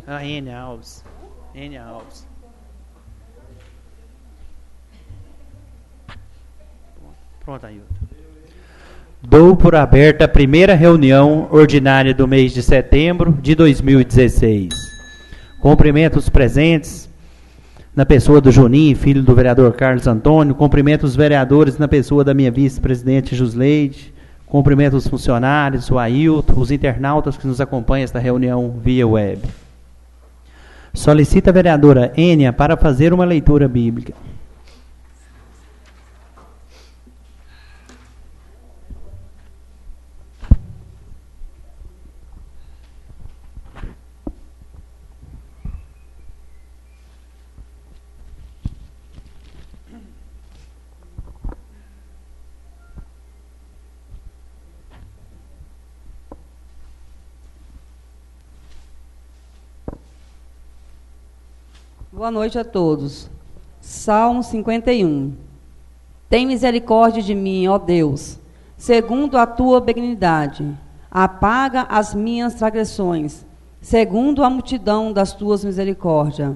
A Enia Alves. Enia Alves. Pronto, Ailton. Dou por aberta a primeira reunião ordinária do mês de setembro de 2016. Cumprimento os presentes na pessoa do Juninho, filho do vereador Carlos Antônio. Cumprimento os vereadores na pessoa da minha vice-presidente Jusleide. Cumprimento os funcionários, o Ailton, os internautas que nos acompanham esta reunião via web. Solicita a vereadora Enia para fazer uma leitura bíblica. Boa noite a todos. Salmo 51. Tem misericórdia de mim, ó Deus, segundo a tua benignidade. Apaga as minhas transgressões, segundo a multidão das tuas misericórdias.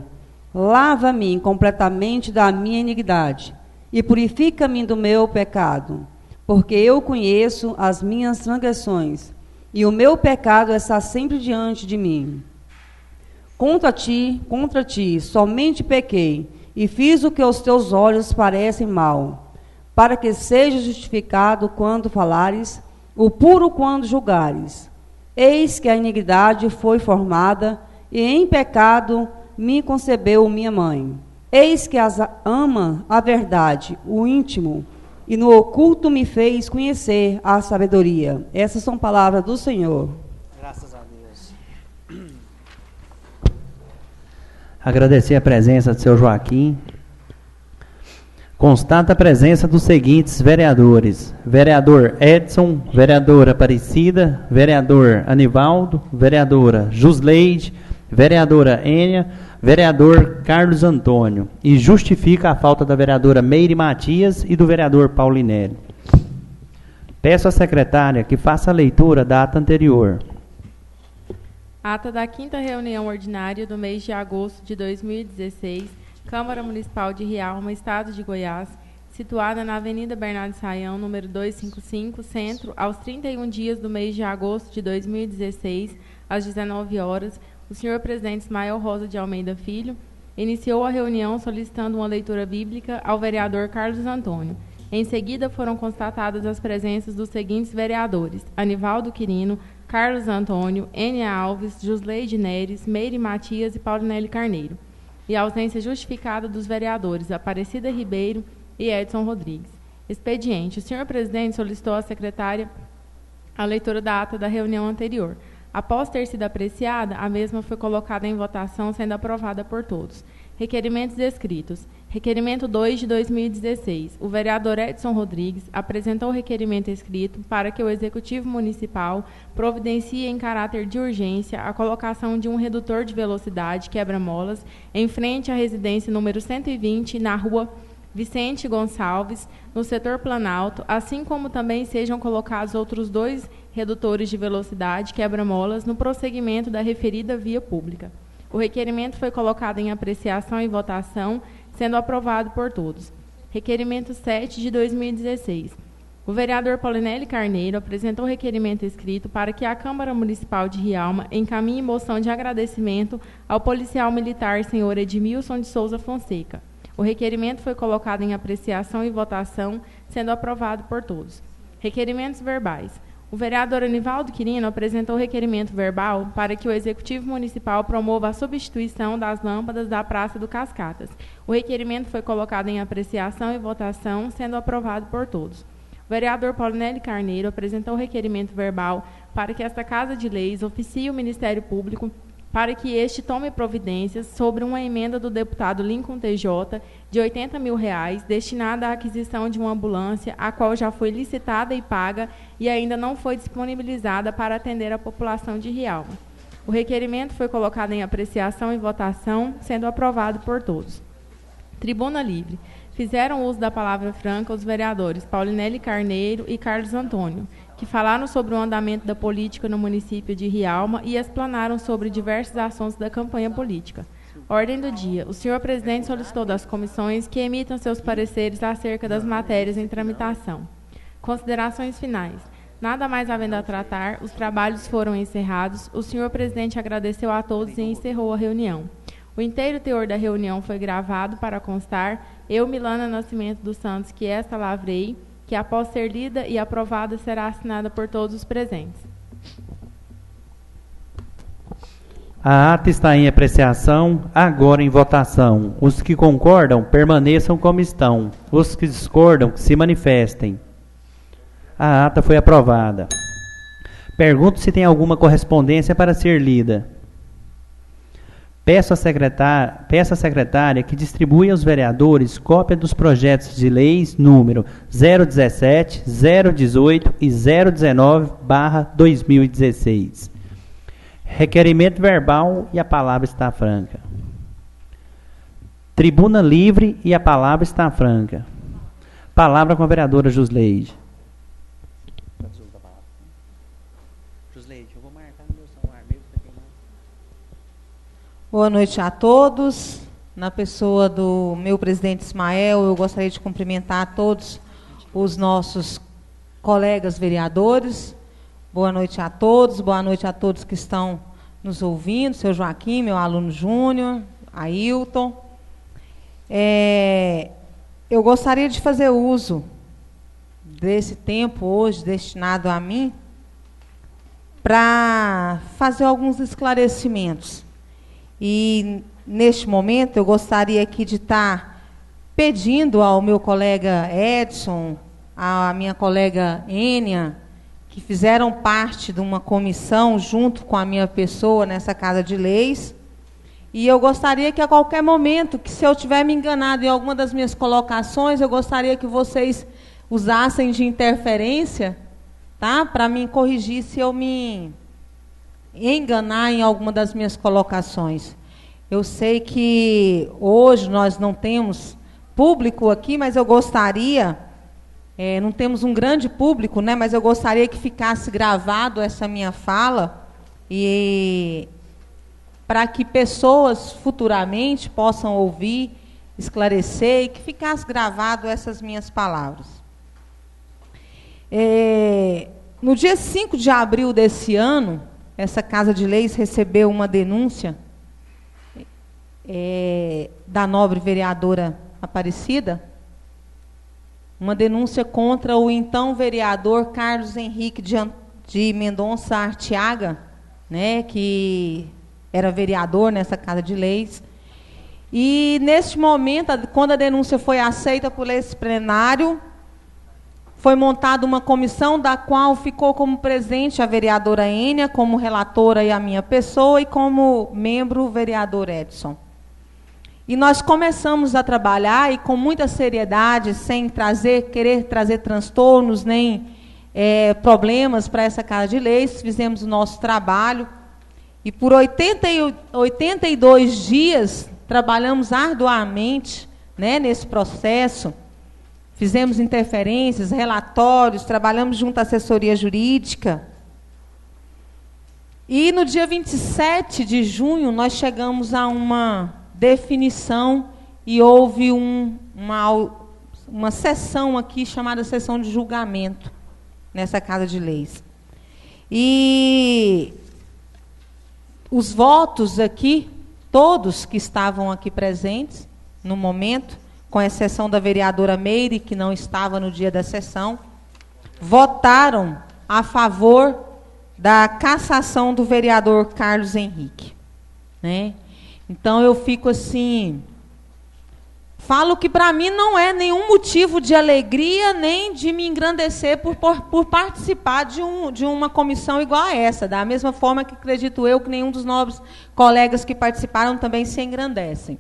Lava-me completamente da minha iniquidade e purifica-me do meu pecado, porque eu conheço as minhas transgressões e o meu pecado está sempre diante de mim. Contra ti, somente pequei, e fiz o que aos teus olhos parece mal, para que seja justificado quando falares, o puro quando julgares. Eis que a iniquidade foi formada, e em pecado me concebeu minha mãe. Eis que ama a verdade, o íntimo, e no oculto me fez conhecer a sabedoria. Essas são palavras do Senhor. Graças a Deus. Agradecer a presença do seu Joaquim. Constata a presença dos seguintes vereadores: vereador Edson, vereadora Aparecida, vereador Anivaldo, vereadora Jusleide, vereadora Enia, vereador Carlos Antônio. E justifica a falta da vereadora Meire Matias e do vereador Paulinelli. Peço à secretária que faça a leitura da ata anterior. Ata da 5ª reunião ordinária do mês de agosto de 2016, Câmara Municipal de Rialma, Estado de Goiás, situada na Avenida Bernardo Saião, número 255, Centro, aos 31 dias do mês de agosto de 2016, às 19 horas, o senhor presidente Ismael Rosa de Almeida Filho iniciou a reunião solicitando uma leitura bíblica ao vereador Carlos Antônio. Em seguida, foram constatadas as presenças dos seguintes vereadores: Anivaldo Quirino, Carlos Antônio, Enia Alves, Jusleide Neres, Meire Matias e Paulinelli Carneiro. E a ausência justificada dos vereadores Aparecida Ribeiro e Edson Rodrigues. Expediente. O senhor presidente solicitou à secretária a leitura da ata da reunião anterior. Após ter sido apreciada, a mesma foi colocada em votação, sendo aprovada por todos. Requerimentos escritos. Requerimento 2 de 2016. O vereador Edson Rodrigues apresentou o requerimento escrito para que o Executivo Municipal providencie em caráter de urgência a colocação de um redutor de velocidade quebra-molas em frente à residência número 120, na rua Vicente Gonçalves, no setor Planalto, assim como também sejam colocados outros 2 redutores de velocidade quebra-molas no prosseguimento da referida via pública. O requerimento foi colocado em apreciação e votação, sendo aprovado por todos. Requerimento 7 de 2016. O vereador Paulinelli Carneiro apresentou requerimento escrito para que a Câmara Municipal de Rialma encaminhe moção de agradecimento ao policial militar senhor Edmilson de Souza Fonseca. O requerimento foi colocado em apreciação e votação, sendo aprovado por todos. Requerimentos verbais. O vereador Anivaldo Quirino apresentou requerimento verbal para que o Executivo Municipal promova a substituição das lâmpadas da Praça do Cascatas. O requerimento foi colocado em apreciação e votação, sendo aprovado por todos. O vereador Paulinelli Carneiro apresentou requerimento verbal para que esta Casa de Leis oficie o Ministério Público para que este tome providências sobre uma emenda do deputado Lincoln TJ de R$80 mil, destinada à aquisição de uma ambulância, a qual já foi licitada e paga e ainda não foi disponibilizada para atender a população de Rialma. O requerimento foi colocado em apreciação e votação, sendo aprovado por todos. Tribuna Livre. Fizeram uso da palavra franca os vereadores Paulinelli Carneiro e Carlos Antônio, que falaram sobre o andamento da política no município de Rialma e explanaram sobre diversos assuntos da campanha política. Ordem do dia. O senhor presidente solicitou das comissões que emitam seus pareceres acerca das matérias em tramitação. Considerações finais. Nada mais havendo a tratar, os trabalhos foram encerrados. O senhor presidente agradeceu a todos e encerrou a reunião. O inteiro teor da reunião foi gravado para constar. Eu, Milana Nascimento dos Santos, que esta lavrei, que após ser lida e aprovada será assinada por todos os presentes. A ata está em apreciação, agora em votação. Os que concordam, permaneçam como estão. Os que discordam, que se manifestem. A ata foi aprovada. Pergunto se tem alguma correspondência para ser lida. Peço à secretária que distribua aos vereadores cópia dos projetos de leis número 017, 018 e 019/2016. Requerimento verbal e a palavra está franca. Tribuna livre e a palavra está franca. Palavra com a vereadora Jusleide. Boa noite a todos. Na pessoa do meu presidente Ismael, eu gostaria de cumprimentar a todos os nossos colegas vereadores. Boa noite a todos que estão nos ouvindo, seu Joaquim, meu aluno Júnior, Ailton. Eu gostaria de fazer uso desse tempo hoje destinado a mim para fazer alguns esclarecimentos. E, neste momento, eu gostaria aqui de estar pedindo ao meu colega Edson, à minha colega Ênia, que fizeram parte de uma comissão junto com a minha pessoa nessa Casa de Leis. E eu gostaria que, a qualquer momento, que se eu tiver me enganado em alguma das minhas colocações, eu gostaria que vocês usassem de interferência, tá? Para me corrigir se eu me enganar em alguma das minhas colocações. Eu sei que hoje nós não temos público aqui, mas eu gostaria, não temos um grande público, né, mas eu gostaria que ficasse gravado essa minha fala, e para que pessoas futuramente possam ouvir, esclarecer, e que ficasse gravado essas minhas palavras. No dia 5 de abril desse ano, essa Casa de Leis recebeu uma denúncia da nobre vereadora Aparecida, uma denúncia contra o então vereador Carlos Henrique de Mendonça Arteaga, né, que era vereador nessa Casa de Leis. E, neste momento, quando a denúncia foi aceita por esse plenário, foi montada uma comissão da qual ficou como presidente a vereadora Ênia, como relatora e a minha pessoa, e como membro o vereador Edson. E nós começamos a trabalhar, e com muita seriedade, sem querer trazer transtornos, nem problemas para essa Casa de Leis, fizemos o nosso trabalho. E por 82 dias, trabalhamos arduamente, né, nesse processo. Fizemos interferências, relatórios, trabalhamos junto à assessoria jurídica. E no dia 27 de junho, nós chegamos a uma definição e houve uma sessão aqui chamada sessão de julgamento nessa Casa de Leis. E os votos aqui, todos que estavam aqui presentes no momento, com exceção da vereadora Meire, que não estava no dia da sessão, votaram a favor da cassação do vereador Carlos Henrique, né? Então, eu fico assim, falo que para mim não é nenhum motivo de alegria, nem de me engrandecer por participar de uma comissão igual a essa, da mesma forma que acredito eu que nenhum dos nobres colegas que participaram também se engrandecem.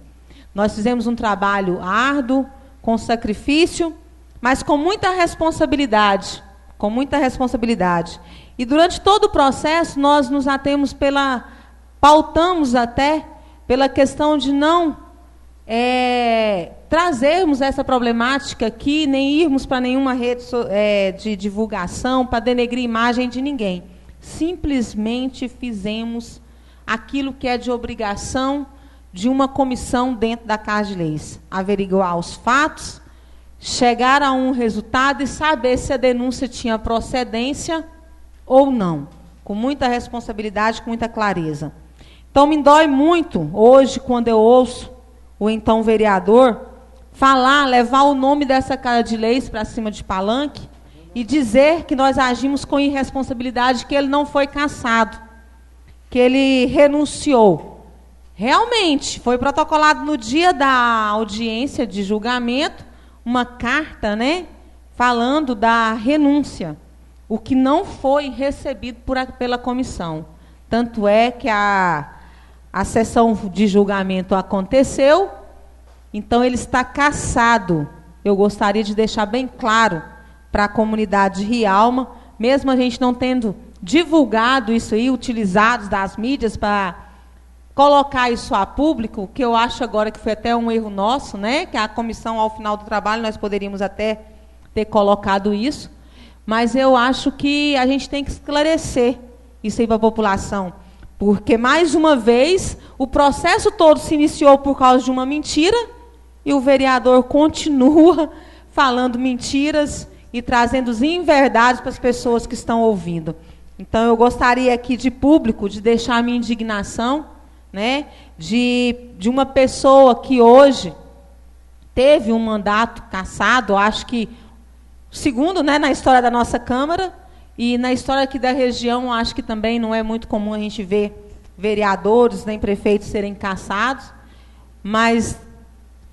Nós fizemos um trabalho árduo, com sacrifício, mas com muita responsabilidade. Com muita responsabilidade. E durante todo o processo, nós nos atemos pautamos até pela questão de não trazermos essa problemática aqui, nem irmos para nenhuma rede de divulgação para denegrir a imagem de ninguém. Simplesmente fizemos aquilo que é de obrigação de uma comissão dentro da Casa de Leis. Averiguar os fatos, chegar a um resultado e saber se a denúncia tinha procedência ou não. Com muita responsabilidade, com muita clareza. Então, me dói muito, hoje, quando eu ouço o então vereador falar, levar o nome dessa Casa de Leis para cima de palanque e dizer que nós agimos com irresponsabilidade, que ele não foi cassado, que ele renunciou. Realmente, foi protocolado no dia da audiência de julgamento uma carta, né, falando da renúncia, o que não foi recebido pela comissão. Tanto é que a sessão de julgamento aconteceu, então ele está cassado. Eu gostaria de deixar bem claro para a comunidade de Rialma, mesmo a gente não tendo divulgado isso aí, utilizado das mídias para colocar isso a público, que eu acho agora que foi até um erro nosso, né? Que a comissão, ao final do trabalho, nós poderíamos até ter colocado isso, mas eu acho que a gente tem que esclarecer isso aí para a população, porque, mais uma vez, o processo todo se iniciou por causa de uma mentira e o vereador continua falando mentiras e trazendo inverdades para as pessoas que estão ouvindo. Então, eu gostaria aqui de público de deixar a minha indignação, né, de uma pessoa que hoje teve um mandato cassado, acho que segundo, né, na história da nossa Câmara, e na história aqui da região, acho que também não é muito comum a gente ver vereadores nem prefeitos serem cassados, mas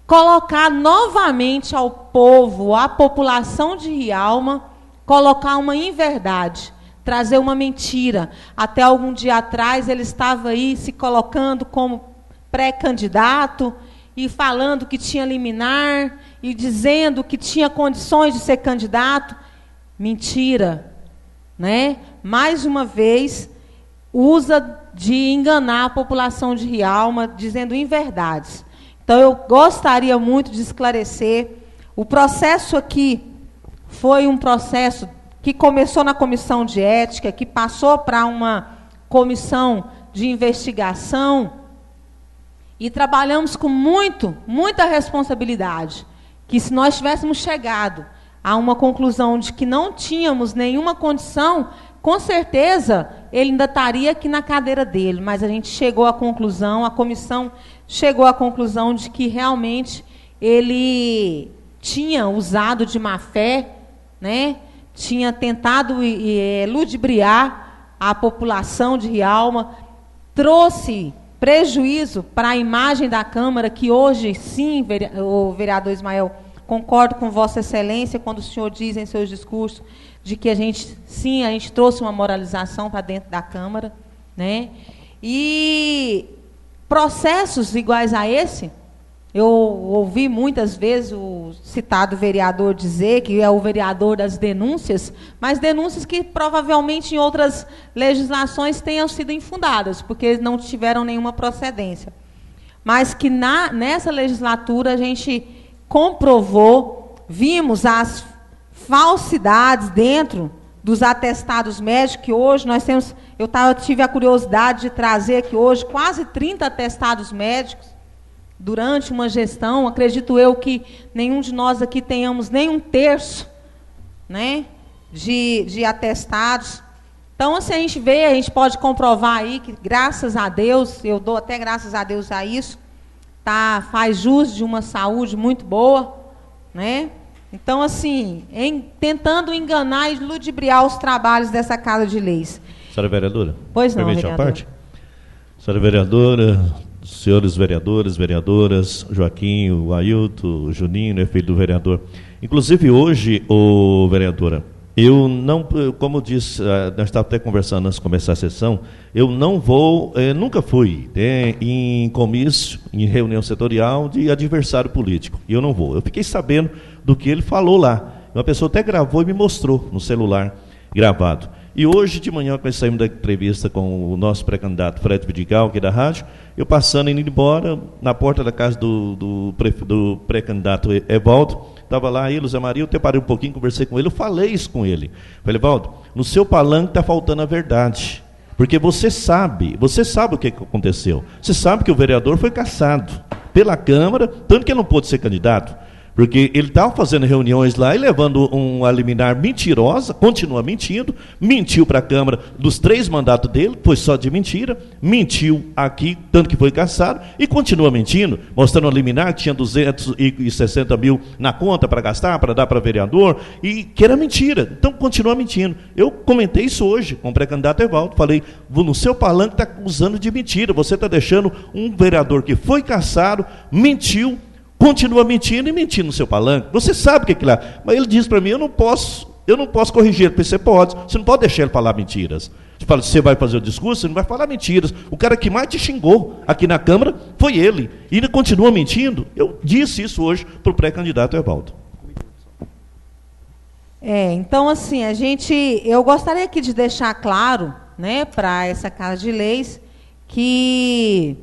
colocar novamente ao povo, à população de Rialma, colocar uma inverdade, trazer uma mentira. Até algum dia atrás ele estava aí se colocando como pré-candidato e falando que tinha liminar e dizendo que tinha condições de ser candidato. Mentira, né? Mais uma vez, usa de enganar a população de Rialma, dizendo inverdades. Então, eu gostaria muito de esclarecer. O processo aqui foi um processo que começou na comissão de ética, que passou para uma comissão de investigação, e trabalhamos com muita responsabilidade, que se nós tivéssemos chegado a uma conclusão de que não tínhamos nenhuma condição, com certeza ele ainda estaria aqui na cadeira dele, mas a gente chegou à conclusão, a comissão chegou à conclusão de que realmente ele tinha usado de má fé, né? Tinha tentado ludibriar a população de Rialma, trouxe prejuízo para a imagem da Câmara, que hoje, sim, o vereador Ismael, concordo com Vossa Excelência quando o senhor diz em seus discursos de que a gente trouxe uma moralização para dentro da Câmara, né? E processos iguais a esse, eu ouvi muitas vezes o citado vereador dizer que é o vereador das denúncias, mas denúncias que provavelmente em outras legislações tenham sido infundadas, porque não tiveram nenhuma procedência. Mas que nessa legislatura a gente comprovou, vimos as falsidades dentro dos atestados médicos, que hoje nós temos, eu tive a curiosidade de trazer aqui hoje quase 30 atestados médicos durante uma gestão. Acredito eu que nenhum de nós aqui tenhamos nem um terço, né, de atestados. Então, assim, a gente pode comprovar aí que, graças a Deus, eu dou até graças a Deus a isso, faz jus de uma saúde muito boa, né? Então, assim, tentando enganar e ludibriar os trabalhos dessa Casa de Leis. Senhora vereadora? Pois não, permite vereador. uma parte? Senhora vereadora, senhores vereadores, vereadoras, Joaquim, o Ailton, o Juninho, né, filho do vereador. Inclusive, hoje, vereadora, eu não, como disse, nós estávamos até conversando antes de começar a sessão, eu não vou, nunca fui em comício, em reunião setorial de adversário político, e eu não vou. Eu fiquei sabendo do que ele falou lá. Uma pessoa até gravou e me mostrou no celular gravado. E hoje de manhã, quando saímos da entrevista com o nosso pré-candidato Fred Vidigal, aqui da rádio, eu passando, indo embora, na porta da casa do pré-candidato Evaldo, estava lá ele, o Zé Maria, eu até parei um pouquinho, conversei com ele, eu falei isso com ele. Falei, Evaldo, no seu palanque está faltando a verdade. Porque você sabe o que aconteceu. Você sabe que o vereador foi cassado pela Câmara, tanto que ele não pôde ser candidato. Porque ele estava fazendo reuniões lá e levando uma liminar mentirosa, continua mentindo, mentiu para a Câmara dos 3 mandatos dele, foi só de mentira, mentiu aqui, tanto que foi cassado, e continua mentindo, mostrando uma liminar que tinha 260 mil na conta para gastar, para dar para vereador, e que era mentira. Então, continua mentindo. Eu comentei isso hoje com o pré-candidato Evaldo, falei, no seu palanque está acusando de mentira, você está deixando um vereador que foi cassado, mentiu, continua mentindo e mentindo no seu palanque. Você sabe o que é aquilo lá. Mas ele diz para mim, eu não posso corrigir ele. Você pode, você não pode deixar ele falar mentiras. Você fala, você vai fazer o discurso, você não vai falar mentiras. O cara que mais te xingou aqui na Câmara foi ele. E ele continua mentindo. Eu disse isso hoje para o pré-candidato Evaldo. Então, assim, eu gostaria aqui de deixar claro, né, para essa Casa de Leis, que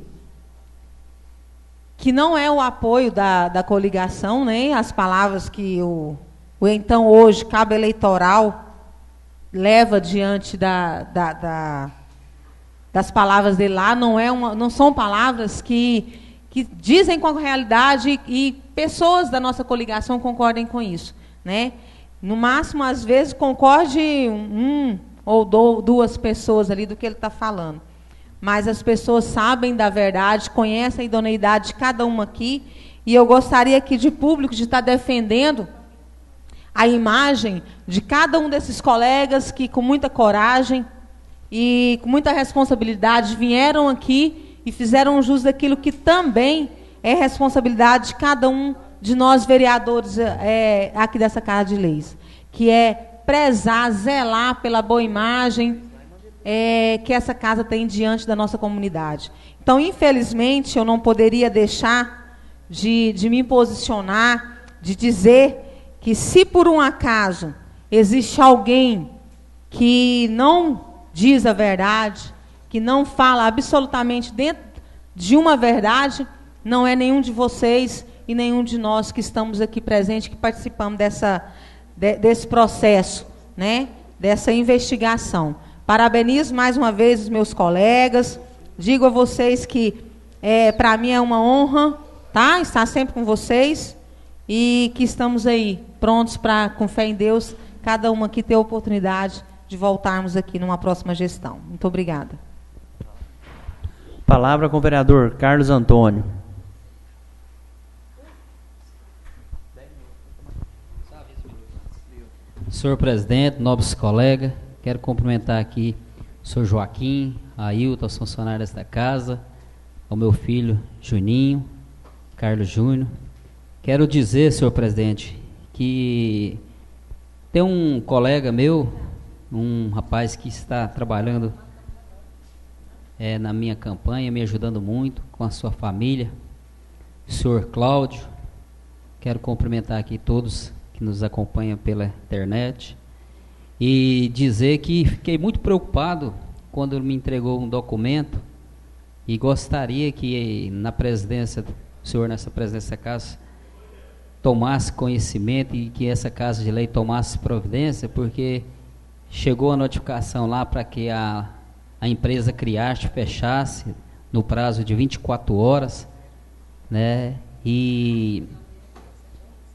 não é o apoio da coligação, né? As palavras que o então hoje cabo eleitoral leva diante das palavras dele lá, não são palavras que dizem com a realidade e pessoas da nossa coligação concordem com isso, né? No máximo, às vezes, concorde um ou 2 pessoas ali do que ele está falando. Mas as pessoas sabem da verdade, conhecem a idoneidade de cada uma aqui, e eu gostaria aqui de público de estar defendendo a imagem de cada um desses colegas que, com muita coragem e com muita responsabilidade, vieram aqui e fizeram jus daquilo que também é responsabilidade de cada um de nós vereadores aqui dessa Casa de Leis, que é prezar, zelar pela boa imagem que essa casa tem diante da nossa comunidade. Então, infelizmente, eu não poderia deixar de me posicionar, de dizer que, se por um acaso existe alguém que não diz a verdade, que não fala absolutamente dentro de uma verdade, não é nenhum de vocês e nenhum de nós que estamos aqui presentes, que participamos desse processo, né, dessa investigação. Parabenizo mais uma vez os meus colegas, digo a vocês que para mim é uma honra, tá, estar sempre com vocês, e que estamos aí prontos para, com fé em Deus, cada uma aqui ter a oportunidade de voltarmos aqui numa próxima gestão. Muito obrigada. Palavra com o vereador Carlos Antônio. Senhor presidente, nobres colegas, quero cumprimentar aqui o senhor Joaquim, a Ailton, os funcionários da casa, ao meu filho Juninho, Carlos Júnior. Quero dizer, senhor presidente, que tem um colega meu, um rapaz que está trabalhando na minha campanha, me ajudando muito com a sua família, o senhor Cláudio. Quero cumprimentar aqui todos que nos acompanham pela internet e dizer que fiquei muito preocupado quando ele me entregou um documento e gostaria que na presidência, o senhor nessa presidência da casa, tomasse conhecimento e que essa Casa de Lei tomasse providência, porque chegou a notificação lá para que a empresa Criarte fechasse no prazo de 24 horas, né? E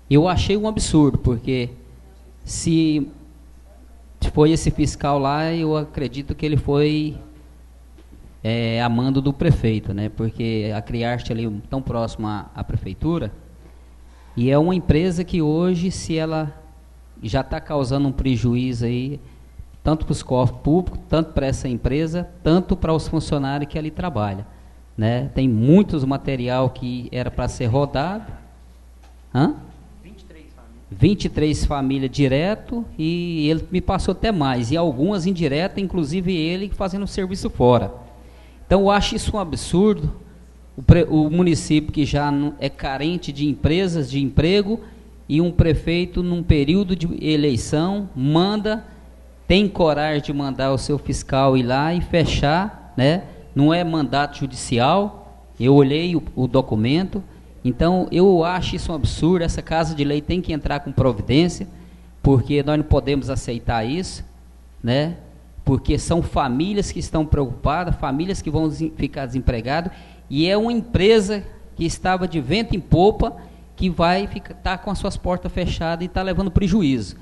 eu achei um absurdo, porque se foi esse fiscal lá, eu acredito que ele foi a mando do prefeito, né? Porque a Criarte ali tão próxima à prefeitura, e é uma empresa que hoje, se ela já está causando um prejuízo aí, tanto para os cofres públicos, tanto para essa empresa, tanto para os funcionários que ali trabalham, né? Tem muitos material que era para ser rodado. 23 famílias direto, e ele me passou até mais, e algumas indiretas, inclusive ele fazendo serviço fora. Então eu acho isso um absurdo. O município que já é carente de empresas, de emprego, e um prefeito num período de eleição manda tem coragem de mandar o seu fiscal ir lá e fechar, né? Não é mandato judicial, eu olhei o documento, então eu acho isso um absurdo, essa Casa de Lei tem que entrar com providência, porque nós não podemos aceitar isso, né? Porque são famílias que estão preocupadas, famílias que vão ficar desempregadas, e é uma empresa que estava de vento em popa, que vai estar com as suas portas fechadas e está levando prejuízo.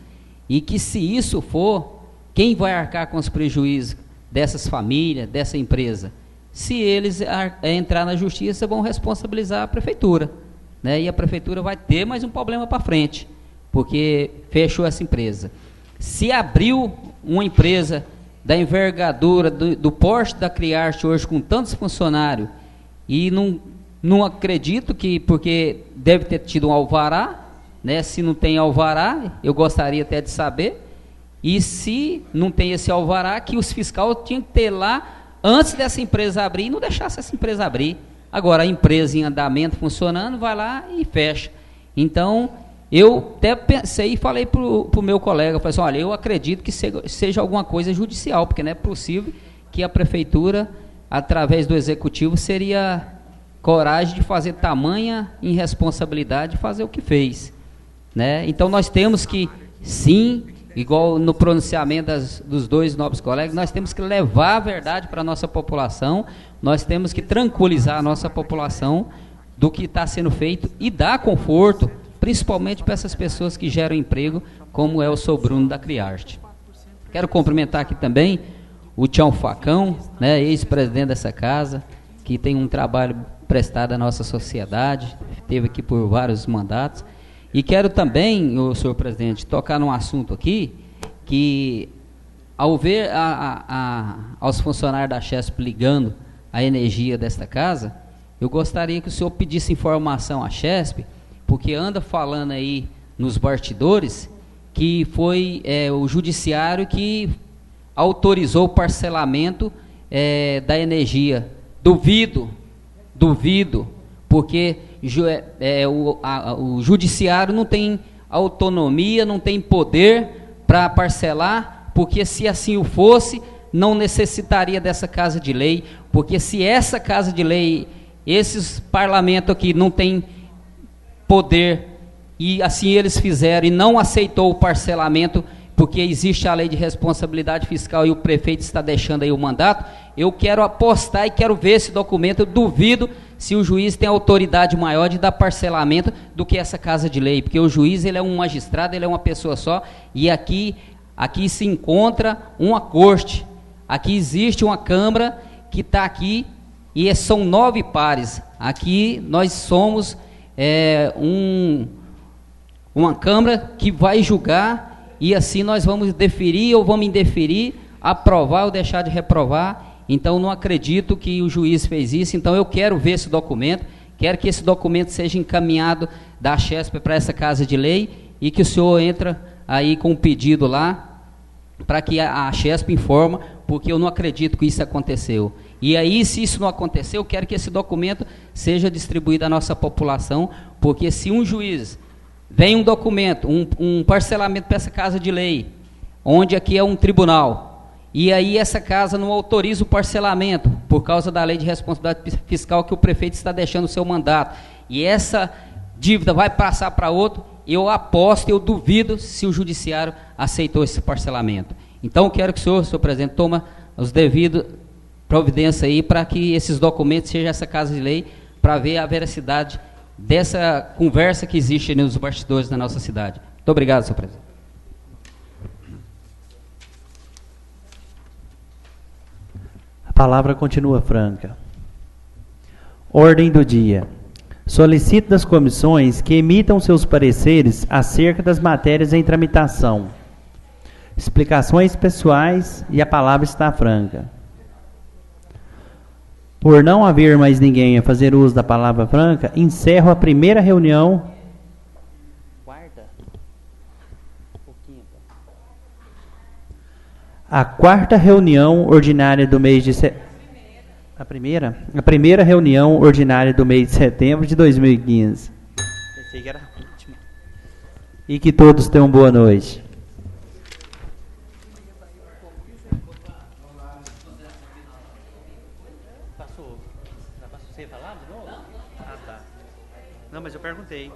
E que se isso for, quem vai arcar com os prejuízos dessas famílias, dessa empresa? Se eles entrar na justiça, vão responsabilizar a prefeitura, né? E a prefeitura vai ter mais um problema para frente, porque fechou essa empresa. Se abriu uma empresa da envergadura, do porte da Criarte hoje, com tantos funcionários, e não acredito que, porque deve ter tido um alvará, né? Se não tem alvará, eu gostaria até de saber, e se não tem esse alvará, que os fiscais tinham que ter lá, antes dessa empresa abrir, e não deixasse essa empresa abrir. Agora, a empresa em andamento, funcionando, vai lá e fecha. Então, eu até pensei e falei para o meu colega, falei assim, olha, eu acredito que seja alguma coisa judicial, porque não é possível que a prefeitura, através do executivo, seria coragem de fazer tamanha irresponsabilidade de fazer o que fez, né? Então, nós temos que, sim, igual no pronunciamento dos dois nobres colegas, nós temos que levar a verdade para a nossa população, nós temos que tranquilizar a nossa população do que está sendo feito e dar conforto, principalmente para essas pessoas que geram emprego, como é o seu Bruno da Criarte. Quero cumprimentar aqui também o Tião Facão, né, ex-presidente dessa casa, que tem um trabalho prestado à nossa sociedade, esteve aqui por vários mandatos. E quero também, senhor presidente, tocar num assunto aqui, que ao ver aos funcionários da Chesp ligando a energia desta casa, eu gostaria que o senhor pedisse informação à Chesp, porque anda falando aí nos bastidores que foi o judiciário que autorizou o parcelamento da energia. Duvido, porque o judiciário não tem autonomia, não tem poder para parcelar, porque se assim o fosse, não necessitaria dessa Casa de Lei, porque se essa Casa de Lei, esses parlamentos aqui não tem poder, e assim eles fizeram, e não aceitou o parcelamento, porque existe a lei de responsabilidade fiscal e o prefeito está deixando aí o mandato, eu quero apostar e quero ver esse documento, eu duvido se o juiz tem autoridade maior de dar parcelamento do que essa Casa de Lei, porque o juiz ele é um magistrado, ele é uma pessoa só, e aqui se encontra uma corte, aqui existe uma Câmara que está aqui, e são 9 pares, aqui nós somos uma Câmara que vai julgar, e assim nós vamos deferir ou vamos indeferir, aprovar ou deixar de reprovar. Então não acredito que o juiz fez isso, então eu quero ver esse documento, quero que esse documento seja encaminhado da Chesp para essa Casa de Lei, e que o senhor entra aí com um pedido lá, para que a Chesp informa, porque eu não acredito que isso aconteceu. E aí, se isso não aconteceu, eu quero que esse documento seja distribuído à nossa população, porque se um juiz vem um documento, um parcelamento para essa Casa de Lei, onde aqui é um tribunal, e aí essa casa não autoriza o parcelamento, por causa da lei de responsabilidade fiscal que o prefeito está deixando o seu mandato, e essa dívida vai passar para outro, eu aposto, eu duvido se o judiciário aceitou esse parcelamento. Então, eu quero que o senhor presidente, tome os devidos providências aí, para que esses documentos sejam essa Casa de Lei, para ver a veracidade dessa conversa que existe nos bastidores da nossa cidade. Muito obrigado, senhor presidente. A palavra continua franca. Ordem do dia. Solicito das comissões que emitam seus pareceres acerca das matérias em tramitação. Explicações pessoais e a palavra está franca. Por não haver mais ninguém a fazer uso da palavra franca, encerro a primeira reunião. A quarta reunião ordinária do mês de setembro. A primeira reunião ordinária do mês de setembro de 2015. Pensei que era a última. E que todos tenham boa noite. Não, mas eu perguntei.